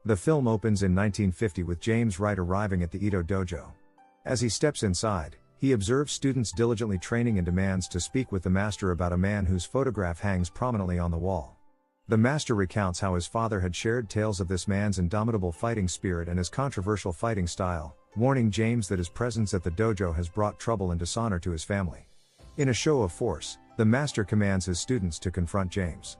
The film opens in 1950 with James Wright arriving at the Ito dojo. As he steps inside, he observes students diligently training and demands to speak with the master about a man whose photograph hangs prominently on the wall. The master recounts how his father had shared tales of this man's indomitable fighting spirit and his controversial fighting style, warning James that his presence at the dojo has brought trouble and dishonor to his family. In a show of force, the master commands his students to confront James.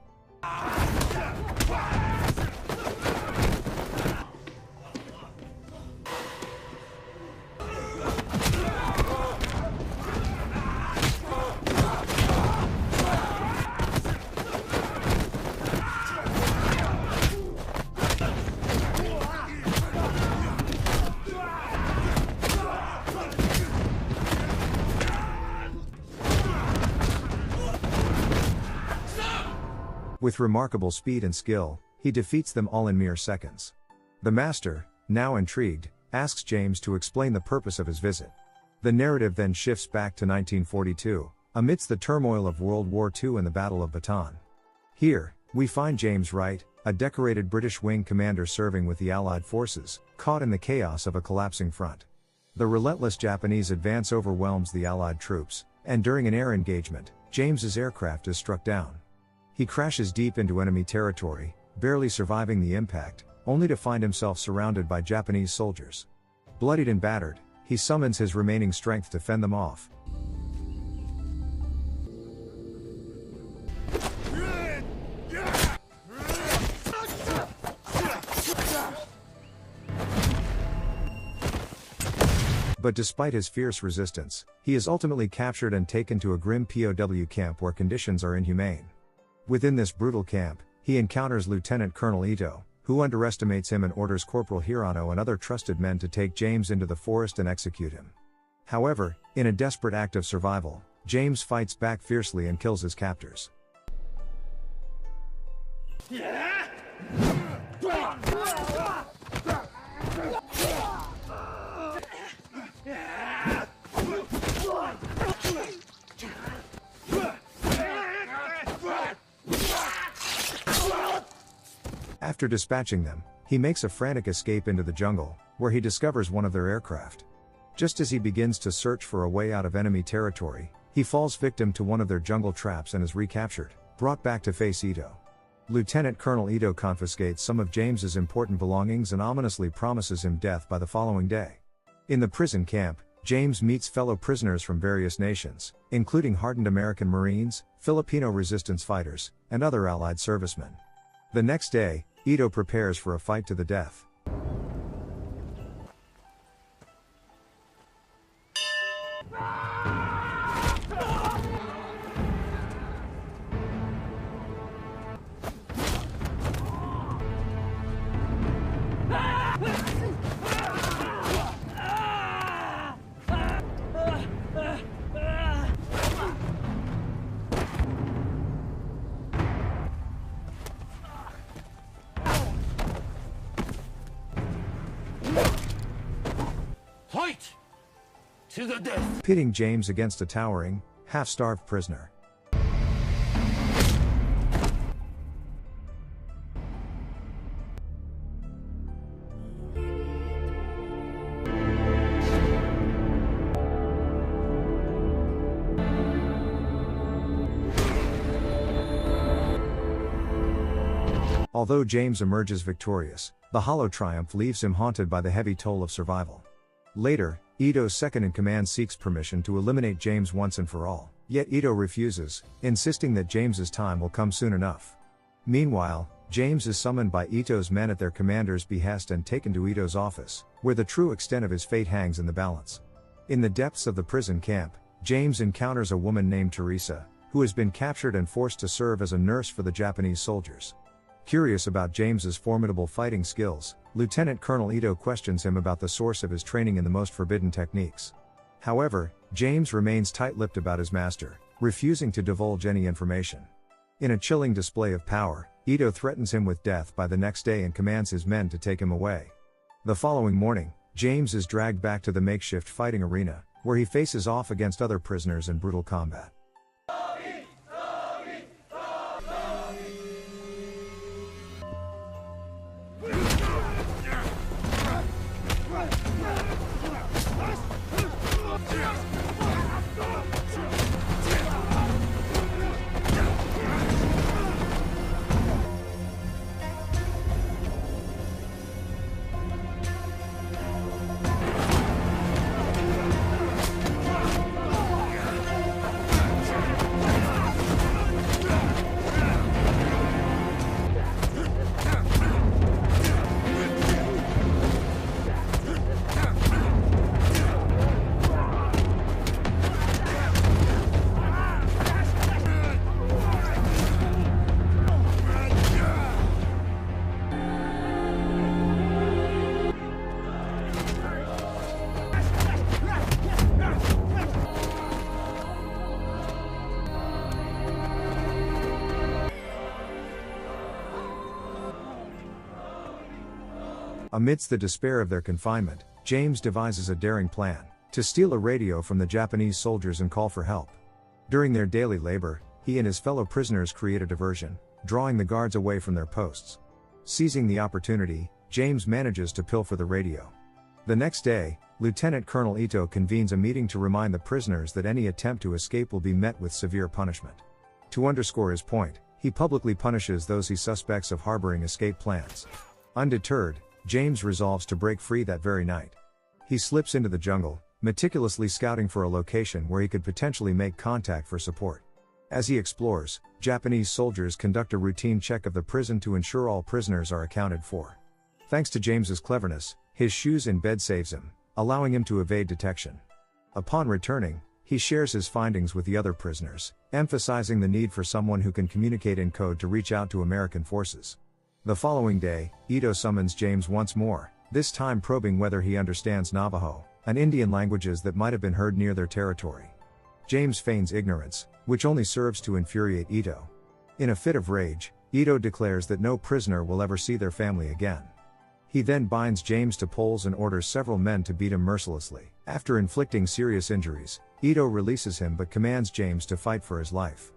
With remarkable speed and skill, he defeats them all in mere seconds. The master, now intrigued, asks James to explain the purpose of his visit. The narrative then shifts back to 1942, amidst the turmoil of World War II and the Battle of Bataan. Here, we find James Wright, a decorated British wing commander serving with the Allied forces, caught in the chaos of a collapsing front. The relentless Japanese advance overwhelms the Allied troops, and during an air engagement, James's aircraft is struck down. He crashes deep into enemy territory, barely surviving the impact, only to find himself surrounded by Japanese soldiers. Bloodied and battered, he summons his remaining strength to fend them off. But despite his fierce resistance, he is ultimately captured and taken to a grim POW camp where conditions are inhumane. Within this brutal camp, he encounters Lieutenant Colonel Ito, who underestimates him and orders Corporal Hirano and other trusted men to take James into the forest and execute him. However, in a desperate act of survival, James fights back fiercely and kills his captors. After dispatching them, he makes a frantic escape into the jungle, where he discovers one of their aircraft. Just as he begins to search for a way out of enemy territory, he falls victim to one of their jungle traps and is recaptured, brought back to face Ito. Lieutenant Colonel Ito confiscates some of James's important belongings and ominously promises him death by the following day. In the prison camp, James meets fellow prisoners from various nations, including hardened American Marines, Filipino resistance fighters, and other Allied servicemen. The next day, Ito prepares for a fight to the death. Fight to the death! Pitting James against a towering, half-starved prisoner. Although James emerges victorious, the hollow triumph leaves him haunted by the heavy toll of survival. Later, Ito's second-in-command seeks permission to eliminate James once and for all, yet Ito refuses, insisting that James's time will come soon enough. Meanwhile, James is summoned by Ito's men at their commander's behest and taken to Ito's office, where the true extent of his fate hangs in the balance. In the depths of the prison camp, James encounters a woman named Teresa, who has been captured and forced to serve as a nurse for the Japanese soldiers. Curious about James's formidable fighting skills, Lieutenant Colonel Ito questions him about the source of his training in the most forbidden techniques. However, James remains tight-lipped about his master, refusing to divulge any information. In a chilling display of power, Ito threatens him with death by the next day and commands his men to take him away. The following morning, James is dragged back to the makeshift fighting arena, where he faces off against other prisoners in brutal combat. Amidst the despair of their confinement, James devises a daring plan to steal a radio from the Japanese soldiers and call for help. During their daily labor, he and his fellow prisoners create a diversion, drawing the guards away from their posts. Seizing the opportunity, James manages to pilfer the radio. The next day, Lieutenant Colonel Ito convenes a meeting to remind the prisoners that any attempt to escape will be met with severe punishment. To underscore his point, he publicly punishes those he suspects of harboring escape plans. Undeterred, James resolves to break free that very night. He slips into the jungle, meticulously scouting for a location where he could potentially make contact for support. As he explores, Japanese soldiers conduct a routine check of the prison to ensure all prisoners are accounted for. Thanks to James's cleverness, his shoes in bed saves him, allowing him to evade detection. Upon returning, he shares his findings with the other prisoners, emphasizing the need for someone who can communicate in code to reach out to American forces. The following day, Ito summons James once more, this time probing whether he understands Navajo, an Indian languages that might have been heard near their territory. James feigns ignorance, which only serves to infuriate Ito. In a fit of rage, Ito declares that no prisoner will ever see their family again. He then binds James to poles and orders several men to beat him mercilessly. After inflicting serious injuries, Ito releases him but commands James to fight for his life.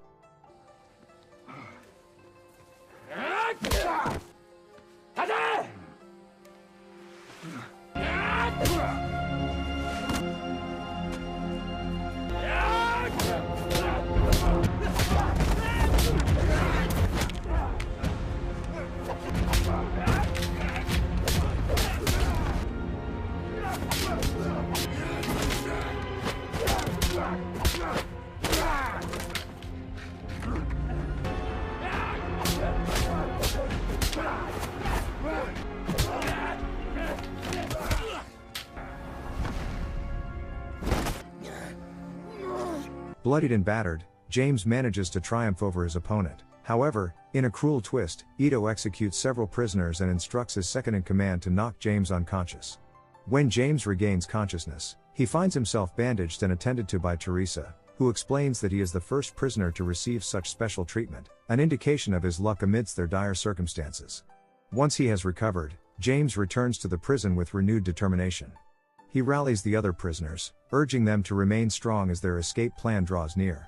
Bloodied and battered, James manages to triumph over his opponent. However, in a cruel twist, Ito executes several prisoners and instructs his second-in-command to knock James unconscious. When James regains consciousness, he finds himself bandaged and attended to by Teresa, who explains that he is the first prisoner to receive such special treatment, an indication of his luck amidst their dire circumstances. Once he has recovered, James returns to the prison with renewed determination. He rallies the other prisoners, urging them to remain strong as their escape plan draws near.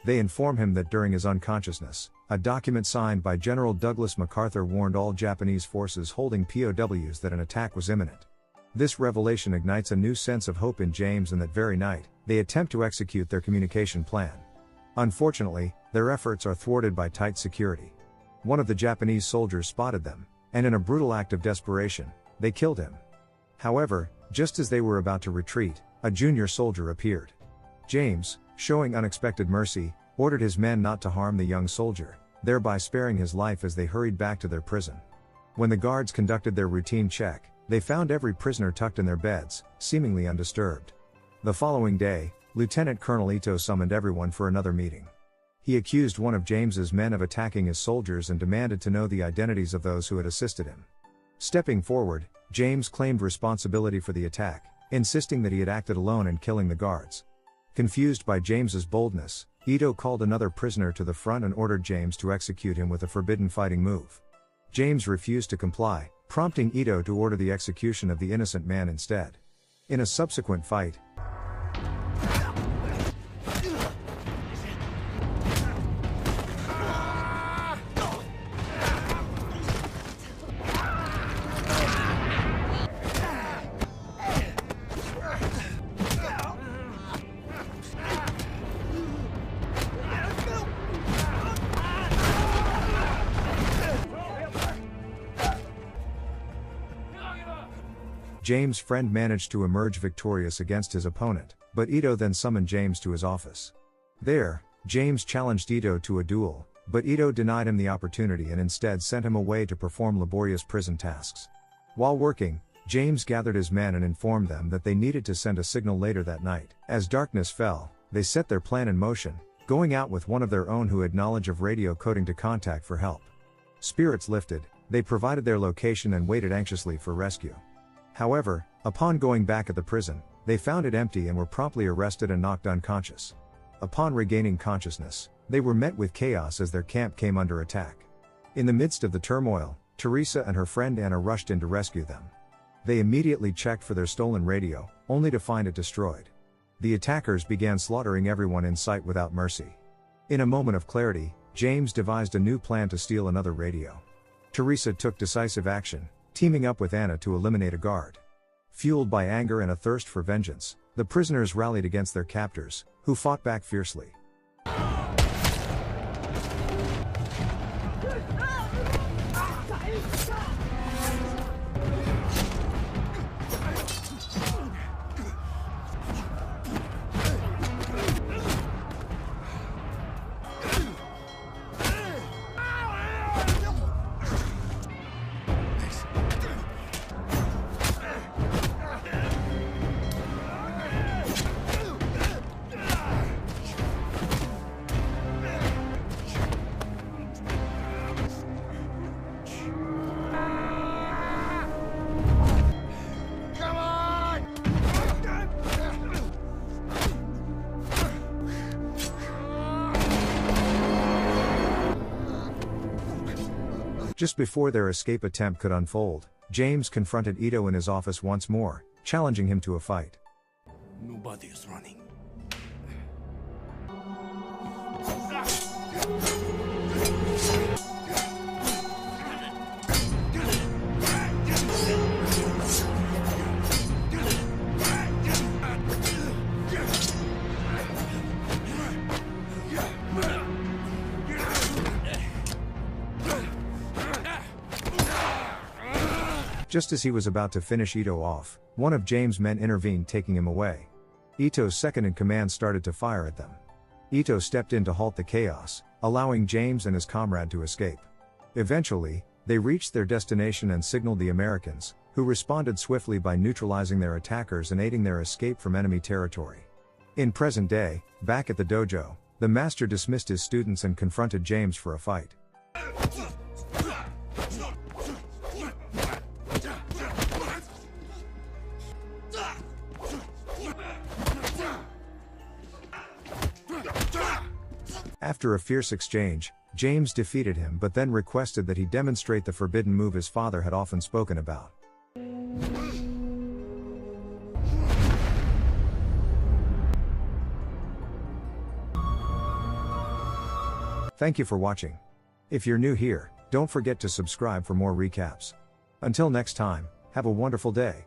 They inform him that during his unconsciousness, a document signed by General Douglas MacArthur warned all Japanese forces holding POWs that an attack was imminent. This revelation ignites a new sense of hope in James, and that very night, they attempt to execute their communication plan. Unfortunately, their efforts are thwarted by tight security. One of the Japanese soldiers spotted them, and in a brutal act of desperation, they killed him. However, just as they were about to retreat, a junior soldier appeared. James, showing unexpected mercy, ordered his men not to harm the young soldier, thereby sparing his life as they hurried back to their prison. When the guards conducted their routine check, they found every prisoner tucked in their beds, seemingly undisturbed. The following day, Lieutenant Colonel Ito summoned everyone for another meeting. He accused one of James's men of attacking his soldiers and demanded to know the identities of those who had assisted him. Stepping forward, James claimed responsibility for the attack, insisting that he had acted alone in killing the guards. Confused by James's boldness, Ito called another prisoner to the front and ordered James to execute him with a forbidden fighting move. James refused to comply, prompting Ito to order the execution of the innocent man instead. In a subsequent fight, James' friend managed to emerge victorious against his opponent, but Ito then summoned James to his office. There, James challenged Ito to a duel, but Ito denied him the opportunity and instead sent him away to perform laborious prison tasks. While working, James gathered his men and informed them that they needed to send a signal later that night. As darkness fell, they set their plan in motion, going out with one of their own who had knowledge of radio coding to contact for help. Spirits lifted, they provided their location and waited anxiously for rescue. However, upon going back at the prison, they found it empty and were promptly arrested and knocked unconscious. Upon regaining consciousness, they were met with chaos as their camp came under attack. In the midst of the turmoil, Teresa and her friend Anna rushed in to rescue them. They immediately checked for their stolen radio, only to find it destroyed. The attackers began slaughtering everyone in sight without mercy. In a moment of clarity, James devised a new plan to steal another radio. Teresa took decisive action, teaming up with Anna to eliminate a guard. Fueled by anger and a thirst for vengeance, the prisoners rallied against their captors, who fought back fiercely. Just before their escape attempt could unfold, James confronted Ito in his office once more, challenging him to a fight. Nobody is running. Just as he was about to finish Ito off, one of James' men intervened, taking him away. Ito's second-in-command started to fire at them. Ito stepped in to halt the chaos, allowing James and his comrade to escape. Eventually, they reached their destination and signaled the Americans, who responded swiftly by neutralizing their attackers and aiding their escape from enemy territory. In present day, back at the dojo, the master dismissed his students and confronted James for a fight. After a fierce exchange, James defeated him but then requested that he demonstrate the forbidden move his father had often spoken about. Thank you for watching. If you're new here, don't forget to subscribe for more recaps. Until next time, have a wonderful day.